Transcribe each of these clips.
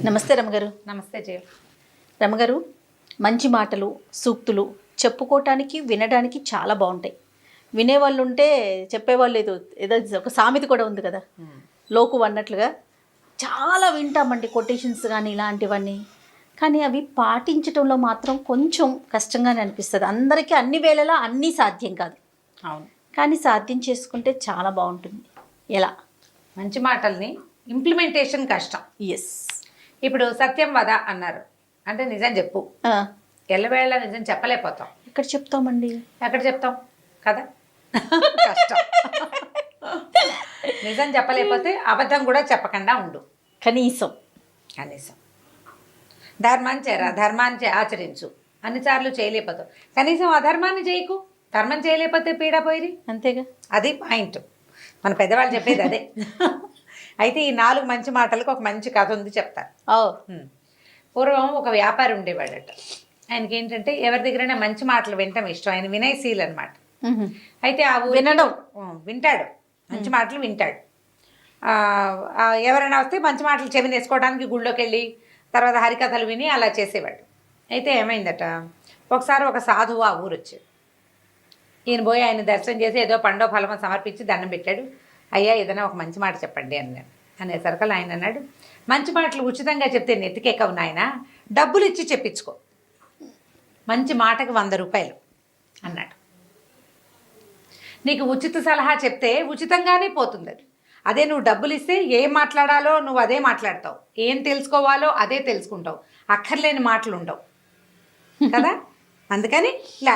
నమస్తే రమగారు. నమస్తే జయ. రమగారు, మంచి మాటలు సూక్తులు చెప్పుకోవటానికి వినడానికి చాలా బాగుంటాయి. వినేవాళ్ళు ఉంటే చెప్పేవాళ్ళు ఏదో ఒక సామెత కూడా ఉంది కదా, లోకు అన్నట్లుగా చాలా వింటామండి కొటేషన్స్ కానీ ఇలాంటివన్నీ. కానీ అవి పాటించడంలో మాత్రం కొంచెం కష్టంగానే అనిపిస్తుంది. అందరికీ అన్ని వేళలా అన్నీ సాధ్యం కాదు. అవును, కానీ సాధ్యం చేసుకుంటే చాలా బాగుంటుంది. ఎలా? మంచి మాటల్ని ఇంప్లిమెంటేషన్ కష్టం. ఎస్. ఇప్పుడు సత్యం వద అన్నారు అంటే నిజం చెప్పు. ఎల్లవేళ నిజం చెప్పలేకపోతాం. ఎక్కడ చెప్తామండి? ఎక్కడ చెప్తాం కదా, కష్టం. నిజం చెప్పలేకపోతే అబద్ధం కూడా చెప్పకుండా ఉండు. కనీసం ధర్మాన్ని ఆచరించు. అన్నిసార్లు చేయలేకపోతావు, కనీసం అధర్మాన్ని చేయకు. ధర్మం చేయలేకపోతే పీడ పోయి. అంతేగా, అది పాయింట్. మన పెద్దవాళ్ళు చెప్పేది అదే. అయితే ఈ 4 మంచి మాటలకు ఒక మంచి కథ ఉంది, చెప్తాను. పూర్వం ఒక వ్యాపారి ఉండేవాడట. ఆయనకి ఏంటంటే ఎవరి దగ్గరైనా మంచి మాటలు వినటం ఇష్టం. ఆయన వినయశీల్ అనమాట. అయితే ఆ వినడం వింటాడు, మంచి మాటలు వింటాడు. ఎవరైనా వస్తే మంచి మాటలు చెవిని వేసుకోవడానికి గుళ్ళోకి వెళ్ళి తర్వాత హరికథలు విని అలా చేసేవాడు. అయితే ఏమైందట, ఒకసారి ఒక సాధువు ఆ ఊరు వచ్చాడు. ఈయన పోయి ఆయన దర్శనం చేసి ఏదో పండో ఫలమో సమర్పించి దండం పెట్టాడు. అయ్యా ఏదైనా ఒక మంచి మాట చెప్పండి అన్నాడు. అనేసరికి ఆయన అన్నాడు, మంచి మాటలు ఉచితంగా చెప్తే నెత్తికెక్కవు నాయన, డబ్బులు ఇచ్చి చెప్పించుకో. మంచి మాటకి 100 రూపాయలు అన్నాడు. నీకు ఉచిత సలహా చెప్తే ఉచితంగానే పోతుంది అది. అదే నువ్వు డబ్బులు ఇస్తే ఏం మాట్లాడాలో నువ్వు అదే మాట్లాడతావు, ఏం తెలుసుకోవాలో అదే తెలుసుకుంటావు, అక్కర్లేని మాటలు ఉండవు కదా. అందుకని ఇలా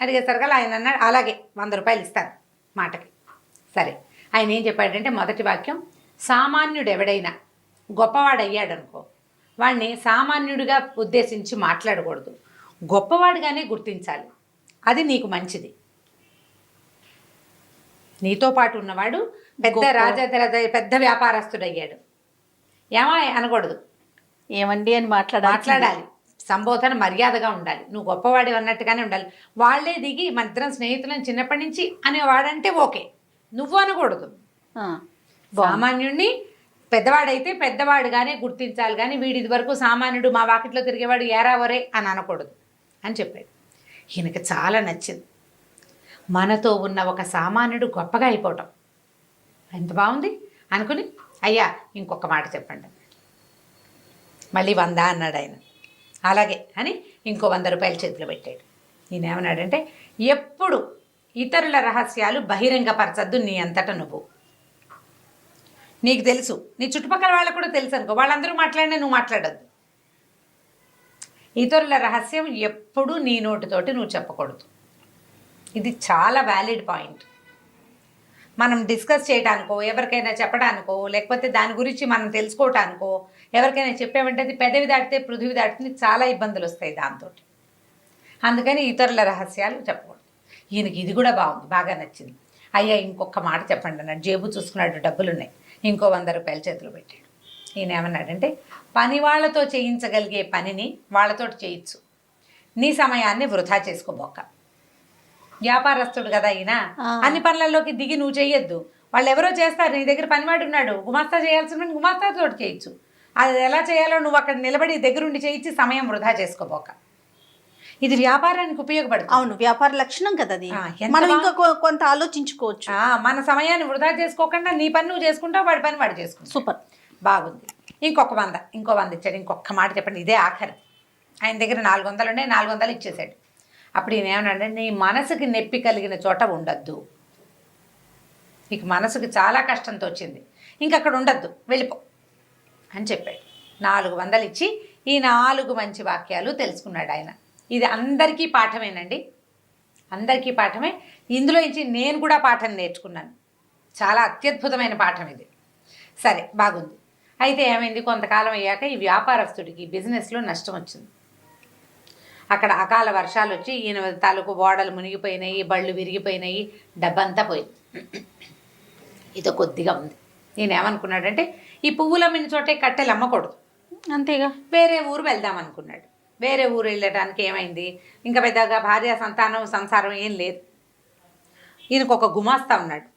అడిగేసరికి ఆయన అన్నాడు, అలాగే 100 రూపాయలు ఇస్తాను మాటకి. సరే, ఆయన ఏం చెప్పాడంటే మొదటి వాక్యం, సామాన్యుడు ఎవడైనా గొప్పవాడయ్యాడు అనుకో, వాడిని సామాన్యుడిగా ఉద్దేశించి మాట్లాడకూడదు, గొప్పవాడిగానే గుర్తించాలి. అది నీకు మంచిది. నీతో పాటు ఉన్నవాడు పెద్ద వ్యాపారస్తుడు అయ్యాడు, ఏమా అనకూడదు, ఏమండి అని మాట్లాడాలి. సంబోధన మర్యాదగా ఉండాలి. నువ్వు గొప్పవాడి అన్నట్టుగానే ఉండాలి. వాళ్ళే దిగి మన ఇద్దరం స్నేహితులను చిన్నప్పటి నుంచి అనేవాడంటే ఓకే, నువ్వు అనకూడదు. సామాన్యుడిని పెద్దవాడైతే పెద్దవాడుగానే గుర్తించాలి, కానీ వీడి ఇది వరకు సామాన్యుడు, మా వాకిట్లో తిరిగేవాడు ఏరావరే అని అనకూడదు అని చెప్పాడు. ఈయనకి చాలా నచ్చింది. మనతో ఉన్న ఒక సామాన్యుడు గొప్పగా అయిపోవటం ఎంత బాగుంది అనుకుని, అయ్యా ఇంకొక మాట చెప్పండి. మళ్ళీ 100 అన్నాడు ఆయన. అలాగే అని ఇంకో 100 రూపాయలు చేతిలో పెట్టాడు. ఈయన ఏమన్నాడంటే, ఎప్పుడు ఇతరుల రహస్యాలు బహిరంగపరచద్దు నీ అంతటా నువ్వు. నీకు తెలుసు, నీ చుట్టుపక్కల వాళ్ళకు కూడా తెలుసు అనుకో, వాళ్ళందరూ మాట్లాడినా నువ్వు మాట్లాడద్దు. ఇతరుల రహస్యం ఎప్పుడు నీ నోటితోటి నువ్వు చెప్పకూడదు. ఇది చాలా వ్యాలిడ్ పాయింట్. మనం డిస్కస్ చేయడానికో, ఎవరికైనా చెప్పడానికో, లేకపోతే దాని గురించి మనం తెలుసుకోవటానికో ఎవరికైనా చెప్పామంటే అది పెదవి దాటితే పృథివీ దాటితే చాలా ఇబ్బందులు వస్తాయి దాంతో. అందుకని ఇతరుల రహస్యాలు చెప్పకూడదు. ఈయనకి ఇది కూడా బాగుంది, బాగా నచ్చింది. అయ్యా ఇంకొక మాట చెప్పండి అన్నాడు. జేబు చూసుకున్నాడు, డబ్బులు ఉన్నాయి. ఇంకో 100 రూపాయలు చేతిలో పెట్టాడు. ఈయన ఏమన్నాడంటే, పని వాళ్ళతో చేయించగలిగే పనిని వాళ్ళతో చేయొచ్చు, నీ సమయాన్ని వృధా చేసుకోబోక. వ్యాపారస్తుడు కదా ఈయన, అన్ని పనులలోకి దిగి నువ్వు చేయొద్దు. వాళ్ళు ఎవరో చేస్తారు, నీ దగ్గర పనివాడు ఉన్నాడు, గుమాస్తా చేయాల్సిన గుమాస్తాతో చేయొచ్చు. అది ఎలా చేయాలో నువ్వు అక్కడ నిలబడి దగ్గరుండి చేయించి సమయం వృధా చేసుకోబోక. ఇది వ్యాపారానికి ఉపయోగపడుతుంది. అవును, వ్యాపార లక్షణం కదా అది. మనం ఇంకా కొంత ఆలోచించుకోవచ్చు. మన సమయాన్ని వృధా చేసుకోకుండా నీ పని నువ్వు చేసుకుంటావు, వాడి పని వాడు చేసుకుంటావు. సూపర్, బాగుంది. ఇంకో 100 ఇచ్చాడు. ఇంకొక మాట చెప్పండి, ఇదే ఆఖరి. ఆయన దగ్గర 400 ఉండే, 400 ఇచ్చేసాడు. అప్పుడు ఈయన ఏమన్నాడంటే, నీ మనసుకి నొప్పి కలిగిన చోట ఉండద్దు. నీకు మనసుకి చాలా కష్టంతో వచ్చింది, ఇంకక్కడ ఉండద్దు, వెళ్ళిపో అని చెప్పాడు. 400 ఇచ్చి ఈ 4 మంచి వాక్యాలు తెలుసుకున్నాడు ఆయన. ఇది అందరికీ పాఠమేనండి, అందరికీ పాఠమే. ఇందులో నుంచి నేను కూడా పాఠం నేర్చుకున్నాను. చాలా అత్యద్భుతమైన పాఠం ఇది. సరే, బాగుంది. అయితే ఏమైంది, కొంతకాలం అయ్యాక ఈ వ్యాపారస్తుడికి బిజినెస్లో నష్టం వచ్చింది. అక్కడ అకాల వర్షాలు వచ్చి ఈయన తాలూకు ఓడలు మునిగిపోయినాయి, బళ్ళు విరిగిపోయినాయి, డబ్బంతా పోయింది. ఇది కొద్దిగా ఉంది. నేను ఏమనుకున్నాడంటే, ఈ పువ్వులు అమ్మిన చోటే కట్టెలు అమ్మకూడదు, అంతేగా వేరే ఊరు వెళ్దాం అనుకున్నాడు. వేరే ఊరు వెళ్ళడానికి ఏమైంది, ఇంకా పెద్దగా భార్య సంతానం సంసారం ఏం లేదు. ఈయనకు ఒక గుమాస్తా ఉన్నాడు.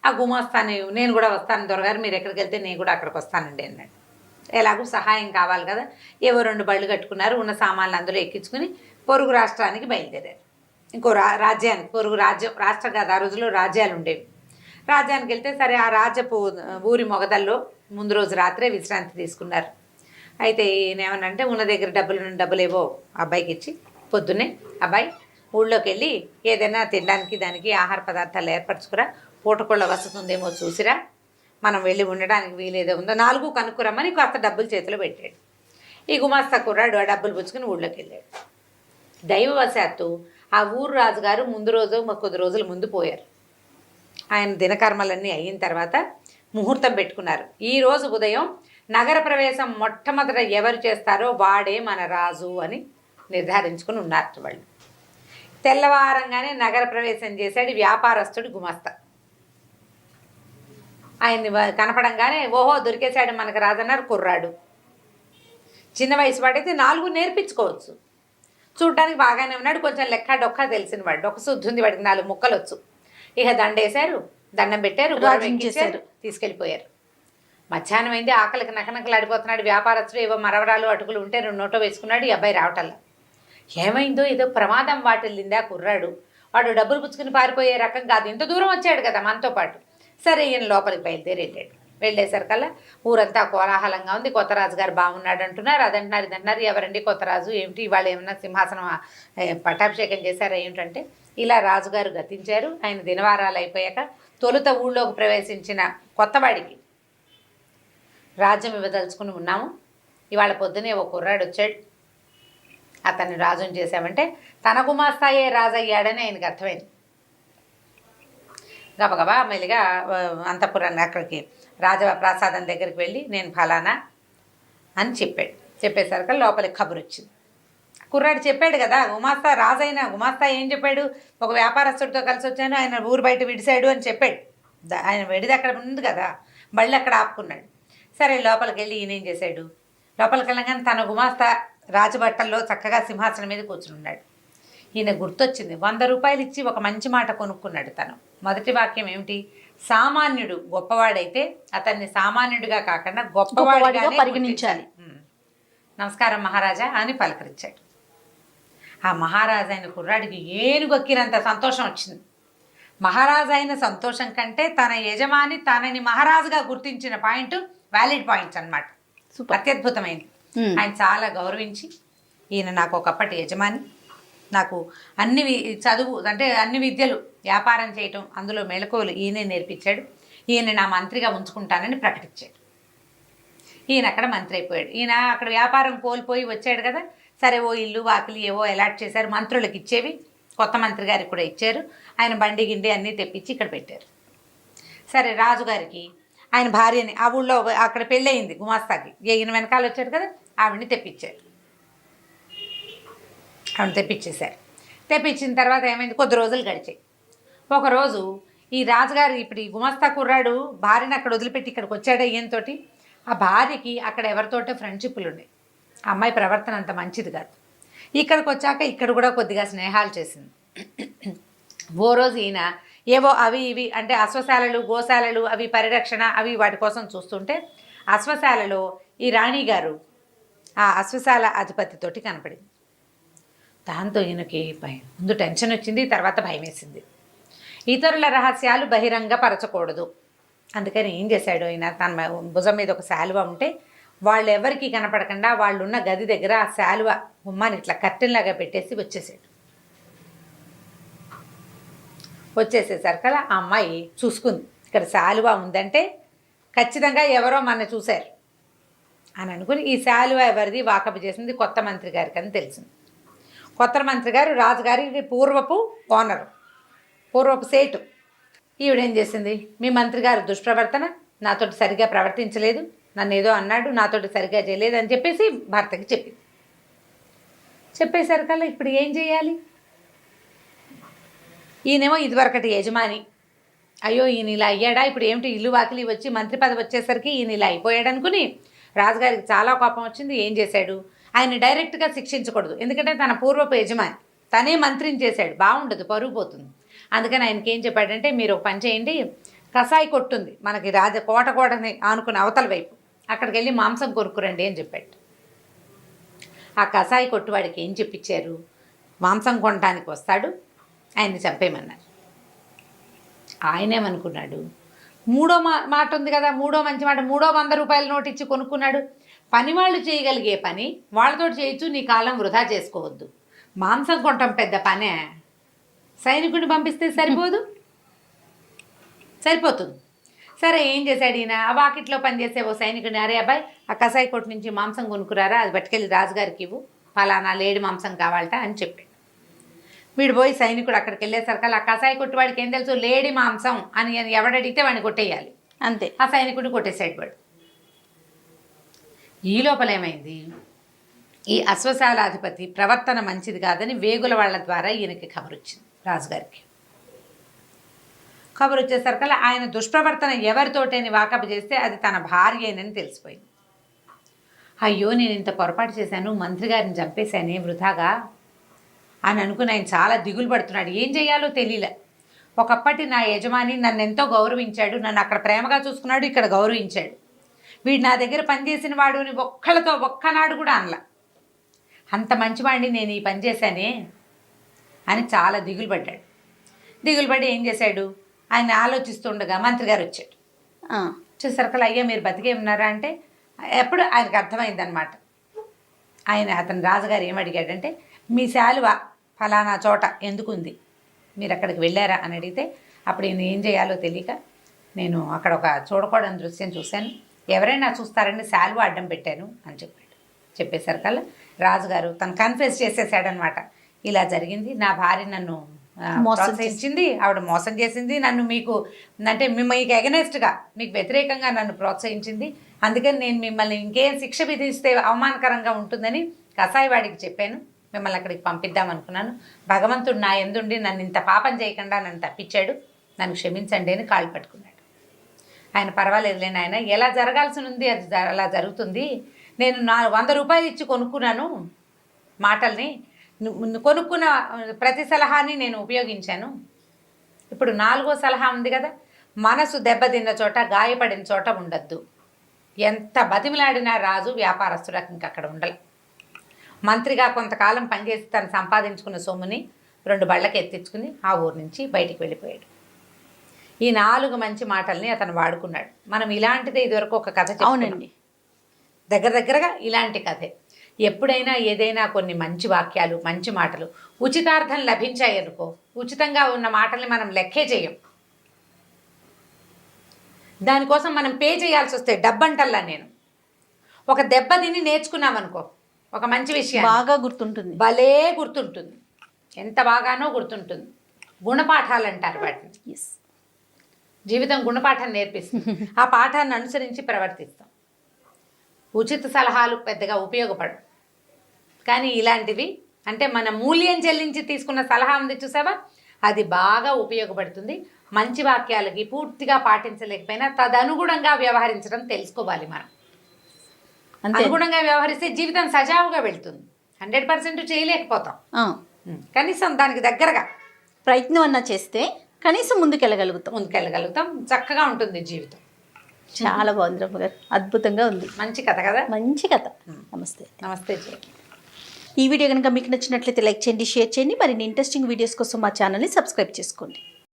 ఆ గుమాస్తాని, నేను కూడా వస్తాను దొరగారు, మీరు ఎక్కడికి వెళ్తే నేను కూడా అక్కడికి వస్తానండి అన్నాడు. ఎలాగో సహాయం కావాలి కదా, ఏవో 2 బళ్ళు కట్టుకున్నారు, ఉన్న సామాన్లు అందులో ఎక్కించుకుని పొరుగు రాష్ట్రానికి బయలుదేరారు. ఇంకో రాజ్యానికి, పొరుగు రాష్ట్రం కాదు, ఆ రోజుల్లో రాజ్యాలు ఉండేవి. రాజ్యానికి వెళ్తే సరే ఆ రాజ్యపు ఊరి మొగదల్లో ముందు రోజు రాత్రే విశ్రాంతి తీసుకున్నారు. అయితే ఈయనేమనంటే ఉన్న దగ్గర డబ్బులేవో అబ్బాయికి ఇచ్చి పొద్దున్నే అబ్బాయి ఊళ్ళోకి వెళ్ళి ఏదైనా తినడానికి దానికి ఆహార పదార్థాలు ఏర్పరచుకురా, పూటకోళ్ళ వసతి ఉందేమో చూసిరా, మనం వెళ్ళి ఉండడానికి వీలేదో ఉందో 4 కనుక్కురమ్మని కాస్త డబ్బులు చేతిలో పెట్టాడు. ఈ గుమాస్తా కుర్రాడు ఆ డబ్బులు పుచ్చుకుని ఊళ్ళోకి వెళ్ళాడు. దైవవశాత్తు ఆ ఊరు రాజుగారు ముందు రోజు కొద్ది రోజుల ముందు పోయారు. ఆయన దినకర్మలన్నీ అయిన తర్వాత ముహూర్తం పెట్టుకున్నారు. ఈ రోజు ఉదయం నగర ప్రవేశం మొట్టమొదట ఎవరు చేస్తారో వాడే మన రాజు అని నిర్ధారించుకుని ఉన్నారు వాళ్ళు. తెల్లవారంగానే నగర ప్రవేశం చేశాడు వ్యాపారస్తుడు గుమస్తా. ఆయన్ని కనపడంగానే ఓహో దొరికేశాడు మనకు రాజన్నారు కుర్రాడు. చిన్న వయసు వాడైతే 4 నేర్పించుకోవచ్చు, చూడ్డానికి బాగానే ఉన్నాడు, కొంచెం లెక్క డొక్క తెలిసిన వాడు, డొక్క శుద్ధి వాడికి 4 ముక్కలు వచ్చు. ఇక దండేశారు, దండం పెట్టారు, చేశారు, తీసుకెళ్ళిపోయారు. మధ్యాహ్నం అయింది, ఆకలికి నకనకలాడిపోతున్నాడు వ్యాపారస్తుడు. ఏవో మరవరాలు అటుకులు ఉంటే 2 నోటో వేసుకున్నాడు. ఈ అబ్బాయి రావటల్లా. ఏమైందో ఏదో ప్రమాదం వాటిల్లిందా కుర్రాడు, వాడు డబ్బులు పుచ్చుకుని పారిపోయే రకం కాదు, ఇంత దూరం వచ్చాడు కదా మనతో పాటు. సరే ఈయన లోపలికి బయలుదేరి వెళ్ళాడు. వెళ్ళేసరికల్లా ఊరంతా కోలాహలంగా ఉంది. కొత్త రాజుగారు బాగున్నాడు అంటున్నారు, అదంటున్నారు ఇదంటున్నారు. ఎవరండి కొత్త రాజు, ఏమిటి ఇవాళ ఏమన్నా సింహాసనం పట్టాభిషేకం చేశారా ఏమిటంటే, ఇలా రాజుగారు గతించారు. ఆయన దినవారాలు అయిపోయాక తొలుత ఊళ్ళోకి ప్రవేశించిన కొత్తవాడికి రాజ్యం ఇవ్వదలుచుకుని ఉన్నాము. ఇవాళ పొద్దునే ఒక కుర్రాడు వచ్చాడు, అతన్ని రాజుని చేశామంటే తన గుమాస్తాయే రాజు అయ్యాడని ఆయనకు అర్థమైంది. గబగబా మెల్లిగా అంతఃపురాన్ని అక్కడికి రాజప్రాసాదం దగ్గరికి వెళ్ళి నేను ఫలానా అని చెప్పాడు. చెప్పేసరికి లోపలికి కబురు వచ్చింది. కుర్రాడు చెప్పాడు కదా, గుమాస్తా రాజైన గుమాస్తా ఏం చెప్పాడు, ఒక వ్యాపారస్తుడితో కలిసి వచ్చాను, ఆయన ఊరు బయట విడిశాడు అని చెప్పాడు. ఆయన విడిది అక్కడ ఉంది కదా, బళ్ళు అక్కడ ఆపుకున్నాడు. సరే లోపలికి వెళ్ళి ఈయన ఏం చేశాడు, లోపలికి వెళ్ళగానే తన గుమాస్తా రాజబట్టల్లో చక్కగా సింహాసనం మీద కూర్చుని ఉన్నాడు. ఈయన గుర్తొచ్చింది, 100 రూపాయలు ఇచ్చి ఒక మంచి మాట కొనుక్కున్నాడు తను. మొదటి వాక్యం ఏమిటి, సామాన్యుడు గొప్పవాడైతే అతన్ని సామాన్యుడిగా కాకుండా గొప్పవాడిగా పరిగణించాలి. నమస్కారం మహారాజా అని పలకరించాడు. ఆ మహారాజా అయిన కుర్రాడికి ఏనుగొక్కినంత సంతోషం వచ్చింది. మహారాజా అయిన సంతోషం కంటే తన యజమాని తనని మహారాజుగా గుర్తించిన పాయింట్ వ్యాలిడ్ పాయింట్స్ అన్నమాట. అత్యద్భుతమైంది. ఆయన చాలా గౌరవించి, ఈయన నాకు ఒకప్పటి యజమాని, నాకు అన్ని చదువు అంటే అన్ని విద్యలు, వ్యాపారం చేయటం, అందులో మెళకువలు ఈయనే నేర్పించాడు, ఈయన నా మంత్రిగా ఉంచుకుంటానని ప్రకటించాడు. ఈయన అక్కడ మంత్రి అయిపోయాడు. ఈయన అక్కడ వ్యాపారం కోల్పోయి వచ్చాడు కదా, సరే ఓ ఇల్లు వాకిలి ఏవో అలాట్ చేశారు, మంత్రులకు ఇచ్చేవి కొత్త మంత్రి గారికి కూడా ఇచ్చారు. ఆయన బండి గిండి అన్నీ తెప్పించి ఇక్కడ పెట్టారు. సరే రాజుగారికి ఆయన భార్యని, ఆ ఊళ్ళో అక్కడ పెళ్ళయింది గుమాస్తాకి, ఈయన వెనకాల వచ్చాడు కదా, ఆవిడని తెప్పించారు. ఆవిడ తెప్పించేశారు. తెప్పించిన తర్వాత ఏమైంది, కొద్ది రోజులు గడిచాయి. ఒకరోజు ఈ రాజుగారు ఇప్పుడు ఈ గుమాస్తా కుర్రాడు భార్యని అక్కడ వదిలిపెట్టి ఇక్కడికి వచ్చాడు. ఈయనతోటి ఆ భార్యకి అక్కడ ఎవరితోటో ఫ్రెండ్షిప్లు ఉన్నాయి. ఆ అమ్మాయి ప్రవర్తన అంత మంచిది కాదు. ఇక్కడికి వచ్చాక ఇక్కడ కూడా కొద్దిగా స్నేహాలు చేసింది. ఓ రోజు ఈయన ఏవో అవి ఇవి అంటే అశ్వశాలలు గోశాలలు అవి పరిరక్షణ అవి వాటి కోసం చూస్తుంటే అశ్వశాలలో ఈ రాణిగారు ఆ అశ్వశాల అధిపతితోటి కనపడింది. దాంతో ఈయనకి ముందు టెన్షన్ వచ్చింది, తర్వాత భయం వేసింది. ఇతరుల రహస్యాలు బహిరంగపరచకూడదు, అందుకని ఏం చేశాడు ఆయన, తన భుజం మీద ఒక శాలువ ఉంటే వాళ్ళు ఎవరికి కనపడకుండా వాళ్ళు ఉన్న గది దగ్గర ఆ శాలువ గుమ్మాన్ని ఇట్లా కట్టెల్లాగా పెట్టేసి వచ్చేసాడు. వచ్చేసేసరికల్లా ఆ అమ్మాయి చూసుకుంది, ఇక్కడ శాలువ ఉందంటే ఖచ్చితంగా ఎవరో మన చూశారు అని అనుకుని ఈ శాలువ ఎవరిది వాకపు చేసింది కొత్త మంత్రి గారికి అని తెలిసింది. కొత్త మంత్రి గారు రాజుగారికి పూర్వపు ఓనరు, పూర్వపు సేటు. ఈవిడేం చేసింది, మీ మంత్రి గారు దుష్ప్రవర్తన, నాతోటి సరిగా ప్రవర్తించలేదు, నన్ను ఏదో అన్నాడు, నాతోటి సరిగా చేయలేదు అని చెప్పేసి భర్తకి చెప్పింది. చెప్పేసరికల్లా ఇప్పుడు ఏం చేయాలి, ఈయనేమో ఇదివరకటి యజమాని, అయ్యో ఈయన ఇలా అయ్యాడా, ఇప్పుడు ఏమిటి ఇల్లు వాకిలి వచ్చి మంత్రి పదవి వచ్చేసరికి ఈయన ఇలా అయిపోయాడు అనుకుని రాజుగారికి చాలా కోపం వచ్చింది. ఏం చేశాడు, ఆయన డైరెక్ట్గా శిక్షించకూడదు, ఎందుకంటే తన పూర్వపు యజమాని, తనే మంత్రిని చేశాడు, బాగుండదు, పరుగు పోతుంది. అందుకని ఆయనకి ఏం చెప్పాడంటే, మీరు ఒక పని చేయండి, కసాయి కొట్టుంది మనకి కోటని ఆనుకుని అవతల వైపు, అక్కడికి వెళ్ళి మాంసం కొనుక్కురండి అని చెప్పాడు. ఆ కసాయి కొట్టువాడికి ఏం చెప్పించారు? మాంసం కొనడానికి వస్తాడు, ఆయన్ని చంపేయమన్నారు. ఆయనేమనుకున్నాడు, మూడో మాట ఉంది కదా, మూడో మంచి మాట, 100 రూపాయల నోటు ఇచ్చి కొనుక్కున్నాడు. పని వాళ్ళు చేయగలిగే పని వాళ్ళతో చేయొచ్చు, నీ కాలం వృధా చేసుకోవద్దు. మాంసం కొనటం పెద్ద పనే, సైనికుడిని పంపిస్తే సరిపోతుంది. సరే, ఏం చేశాడు ఈయన? ఆ వాకిట్లో పనిచేసే ఓ సైనికుడిని, అరే అబ్బాయి ఆ కసాయి కొట్టు నుంచి మాంసం కొనుక్కురారా, అది పట్టుకెళ్ళి రాజుగారికి ఇవ్వు, ఫలానా లేడి మాంసం కావాలట అని చెప్పాడు. వీడు పోయి సైనికుడు అక్కడికి వెళ్ళేసరికి ఆ కసాయి కొట్టు వాడికి ఏం తెలుసు, లేడి మాంసం అని ఎవడడిగితే వాడిని కొట్టేయాలి అంతే. ఆ సైనికుడిని కొట్టేసాడు వాడు. ఈ లోపల ఏమైంది, ఈ అశ్వశాలాధిపతి ప్రవర్తన మంచిది కాదని వేగుల వాళ్ళ ద్వారా ఈయనకి కబురు వచ్చింది, రాజుగారికి. కబురు వచ్చేసరికల్లా ఆయన దుష్ప్రవర్తన ఎవరితోటని వాకపు చేస్తే అది తన భార్యేనని తెలిసిపోయింది. అయ్యో, నేను ఇంత పొరపాటు చేశాను, మంత్రి గారిని చంపేశానే వృధాగా అని అనుకుని ఆయన చాలా దిగులు పడుతున్నాడు. ఏం చేయాలో తెలియలే. ఒకప్పటి నా యజమాని నన్ను ఎంతో గౌరవించాడు, నన్ను అక్కడ ప్రేమగా చూసుకున్నాడు, ఇక్కడ గౌరవించాడు. వీడు నా దగ్గర పనిచేసిన వాడుని ఒక్కనాడు కూడా అనలా. అంత మంచివాడిని నేను ఈ పని చేశానే అని చాలా దిగులు పడ్డాడు. దిగులు పడి ఏం చేశాడు, ఆయన ఆలోచిస్తుండగా మంత్రి గారు వచ్చాడు. చూసరికల్లా, అయ్యా మీరు బతికే ఉన్నారా అంటే ఎప్పుడు ఆయనకు అర్థమైందనమాట. అతను రాజుగారు ఏమడిగాడంటే, మీ శాలువ ఫలానా చోట ఎందుకుంది, మీరు అక్కడికి వెళ్ళారా అని అడిగితే, అప్పుడు ఈయన ఏం చేయాలో తెలియక, నేను అక్కడ ఒక చూడకూడని దృశ్యం చూశాను, ఎవరైనా చూస్తారని శాలువ అడ్డం పెట్టాను అని చెప్పాడు. చెప్పేసరికల్లా రాజుగారు తను కన్ఫెస్ చేసేసాడనమాట. ఇలా జరిగింది, నా భార్య నన్ను ప్రోత్సహించింది, ఆవిడ మోసం చేసింది, నన్ను మీకు ఎగనెస్ట్గా మీకు వ్యతిరేకంగా నన్ను ప్రోత్సహించింది, అందుకని నేను మిమ్మల్ని ఇంకేం శిక్ష విధిస్తే అవమానకరంగా ఉంటుందని కసాయివాడికి చెప్పాను, మిమ్మల్ని అక్కడికి పంపిద్దామనుకున్నాను. భగవంతుడు నా ఎందుండి నన్ను ఇంత పాపం చేయకుండా నన్ను తప్పించాడు, నన్ను క్షమించండి అని కాళ్ళు పట్టుకున్నాడు. ఆయన పర్వాలేదులే నాయన, ఎలా జరగాల్సి ఉంది అది అలా జరుగుతుంది, నేను 100 రూపాయలు ఇచ్చి కొనుక్కున్నాను మాటల్ని, కొనుక్కున్న ప్రతి సలహాని నేను ఉపయోగించాను. ఇప్పుడు 4వ సలహా ఉంది కదా, మనసు దెబ్బతిన్న చోట గాయపడిన చోట ఉండద్దు. ఎంత బతిమిలాడినా రాజు వ్యాపారస్తులకు ఇంకక్కడ ఉండాలి. మంత్రిగా కొంతకాలం పనిచేసి తను సంపాదించుకున్న సొమ్ముని 2 బళ్ళకి ఎత్తించుకుని ఆ ఊరు నుంచి బయటికి వెళ్ళిపోయాడు. ఈ 4 మంచి మాటల్ని అతను వాడుకున్నాడు. మనం ఇలాంటిదే ఇదివరకు ఒక కథ చెప్పుకున్నాం, దగ్గరగా ఇలాంటి కథే. ఎప్పుడైనా ఏదైనా కొన్ని మంచి వాక్యాలు, మంచి మాటలు ఉచితార్థం లభించాయి అనుకో, ఉచితంగా ఉన్న మాటల్ని మనం లెక్కే చేయం. దానికోసం మనం పే చేయాల్సి వస్తే డబ్బంటల్లా నేను ఒక దెబ్బ తిని నేర్చుకున్నామనుకో, ఒక మంచి విషయం బాగా గుర్తుంటుంది, భలే గుర్తుంటుంది, ఎంత బాగానో గుర్తుంటుంది. గుణపాఠాలు అంటారు వాటిని. జీవితం గుణపాఠం నేర్పిస్తుంది. ఆ పాఠాన్ని అనుసరించి ప్రవర్తిస్తాం. ఉచిత సలహాలు పెద్దగా ఉపయోగపడవు, కానీ ఇలాంటివి అంటే మన మూల్యం చెల్లించి తీసుకున్న సలహా ఉంది చూసావా, అది బాగా ఉపయోగపడుతుంది. మంచి వాక్యాలకి పూర్తిగా పాటించలేకపోయినా తదనుగుణంగా వ్యవహరించడం తెలుసుకోవాలి. మనం అనుగుణంగా వ్యవహరిస్తే జీవితం సజావుగా వెళ్తుంది. 100% చేయలేకపోతాం, కనీసం దానికి దగ్గరగా ప్రయత్నం అన్నా చేస్తే కనీసం ముందుకెళ్ళగలుగుతాం. చక్కగా ఉంటుంది జీవితం. చాలా బాగుంది రమ్మ గారు, అద్భుతంగా ఉంది. మంచి కథ కదా, మంచి కథ. నమస్తే. నమస్తే. ఈ వీడియో కనుక మీకు నచ్చినట్లయితే లైక్ చేయండి, షేర్ చేయండి. మరిన్ని ఇంట్రెస్టింగ్ వీడియోస్ కోసం మా ఛానల్ని సబ్స్క్రైబ్ చేసుకోండి.